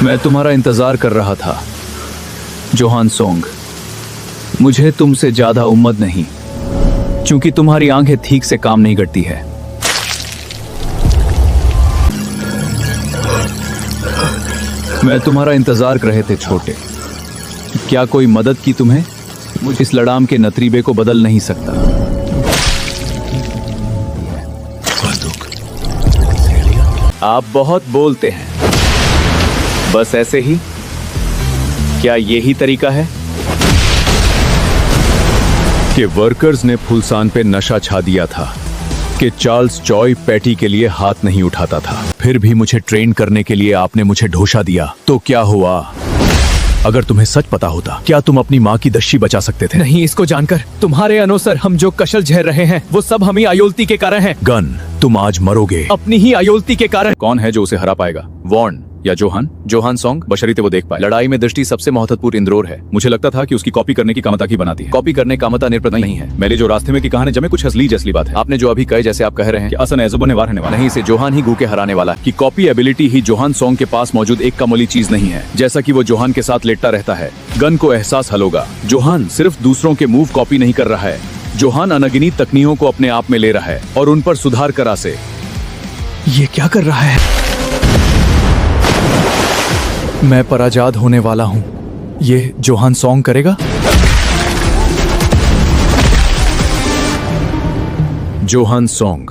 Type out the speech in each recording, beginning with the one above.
मैं तुम्हारा इंतजार कर रहा था जोहान सोंग। मुझे तुमसे ज्यादा उम्मीद नहीं, क्योंकि तुम्हारी आंखें ठीक से काम नहीं करती है। मैं तुम्हारा इंतजार कर रहे थे छोटे। क्या कोई मदद की तुम्हें? मुझे इस लड़ाम के नतरीबे को बदल नहीं सकता। आप बहुत बोलते हैं, बस ऐसे ही? क्या यही तरीका है? कि वर्कर्स ने फुलसान पे नशा छा दिया था कि चार्ल्स चॉय पैटी के लिए हाथ नहीं उठाता था। फिर भी मुझे ट्रेन करने के लिए आपने मुझे ढोशा दिया। तो क्या हुआ? अगर तुम्हें सच पता होता, क्या तुम अपनी माँ की दस्सी बचा सकते थे? नहीं, इसको जानकर तुम्हारे अनुसार हम जो कशल झेल रहे हैं वो सब हम ही अयोल्ती के कारण है। गन, तुम आज मरोगे अपनी ही अयोल्ती के कारण। कौन है जो उसे हरा पाएगा? वॉर्न या जोहान? जोहान सोंग बशरीते वो देख पाए। लड़ाई में दृष्टि सबसे महत्वपूर्ण इंद्रोर है। मुझे लगता था कि उसकी कॉपी करने की कामता की बनाती है। कॉपी करने कामता निर्प्रद नहीं है। मेरे जो रास्ते में की कहानी जमे कुछ असली जैसी बात है। आपने जो अभी कहे, जैसे आप कह रहे हैं कि असन एजोबो ने वार होने वाला नहीं, इसे जोहान ही गू के हराने वाला कि कॉपी एबिलिटी ही जोहान सोंग के पास मौजूद एक कमोली चीज नहीं है। जैसा कि वो जोहान के साथ लेटता रहता है, गन को एहसास हल होगा। जोहान सिर्फ दूसरों के मूव कॉपी नहीं कर रहा है, जोहान अनगिनत तकनीकों को अपने आप में ले रहा है और उन पर सुधार करा से। ये क्या कर रहा है? मैं पराजाद होने वाला हूं। ये जोहान सोंग करेगा? जोहान सोंग,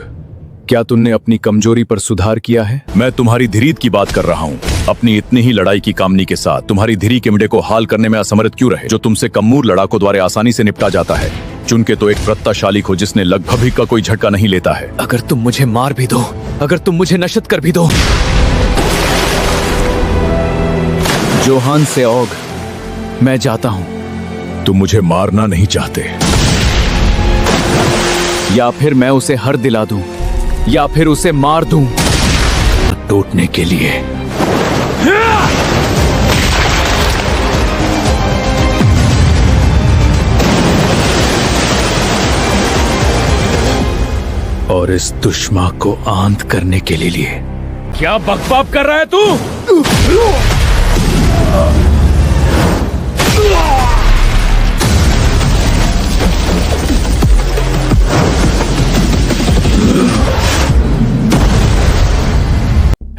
क्या तुमने अपनी कमजोरी पर सुधार किया है? मैं तुम्हारी धीरीत की बात कर रहा हूँ। अपनी इतनी ही लड़ाई की कामनी के साथ तुम्हारी धीरी के मुंडे को हाल करने में असमर्थ क्यों रहे? जो तुमसे कम्मूर लड़ाकों द्वारा आसानी से निपटा जाता है। चुनके तो एक प्रत्याशाली को जिसने लगभग भी का कोई झटका नहीं लेता है। अगर तुम मुझे मार भी दो, अगर तुम मुझे नशट कर भी दो। जोहान सेओग, मैं जाता हूं। तुम मुझे मारना नहीं चाहते, या फिर मैं उसे हर दिला दूं, या फिर उसे मार दूं टूटने के लिए। और इस दुश्मन को आंत करने के लिए। क्या बकवास कर रहा है तू?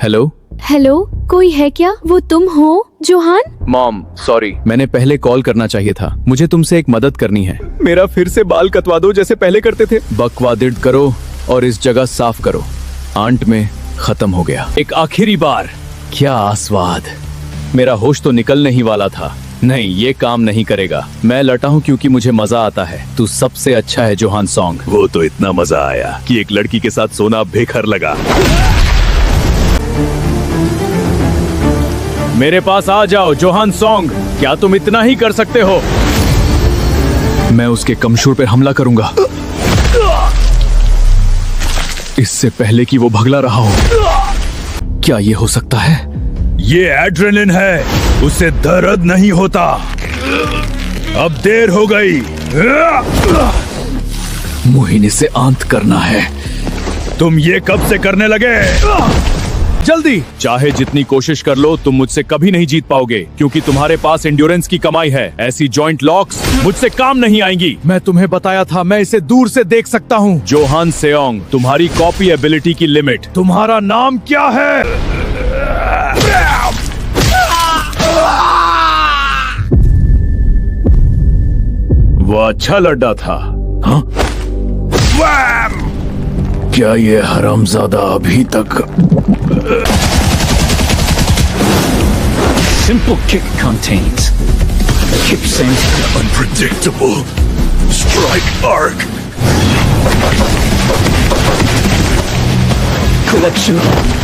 हेलो हेलो, कोई है क्या? वो तुम हो जोहान? मॉम, सॉरी, मैंने पहले कॉल करना चाहिए था। मुझे तुमसे एक मदद करनी है। मेरा फिर से बाल कटवा दो जैसे पहले करते थे। बकवादिड करो और इस जगह साफ करो। आंट में खत्म हो गया। एक आखिरी बार। क्या आस्वाद। मेरा होश तो निकलने ही वाला था। नहीं, ये काम नहीं करेगा। मैं लटा हूँ क्योंकि मुझे मजा आता है। तू सबसे अच्छा है जोहान सोंग। वो तो इतना मजा आया कि एक लड़की के साथ सोना बेकार लगा। मेरे पास आ जाओ जोहान सोंग। क्या तुम इतना ही कर सकते हो? मैं उसके कमशूर पर हमला करूंगा, इससे पहले कि वो भगला रहा हो। क्या ये हो सकता है? ये एड्रेनलिन है, उससे दर्द नहीं होता। अब देर हो गई। मोहिनी से अंत करना है। तुम ये कब से करने लगे? जल्दी। चाहे जितनी कोशिश कर लो, तुम मुझसे कभी नहीं जीत पाओगे, क्योंकि तुम्हारे पास एंड्योरेंस की कमाई है। ऐसी जॉइंट लॉक्स मुझसे काम नहीं आएंगी। मैं तुम्हें बताया था, मैं इसे दूर से देख सकता हूँ। जोहान सेओंग, तुम्हारी कॉपी एबिलिटी की लिमिट। तुम्हारा नाम क्या है? वो अच्छा लड्डा था। हाँ? क्या ये हरामजादा अभी तक? Simple kick contains kick sense, Unpredictable strike arc. collection of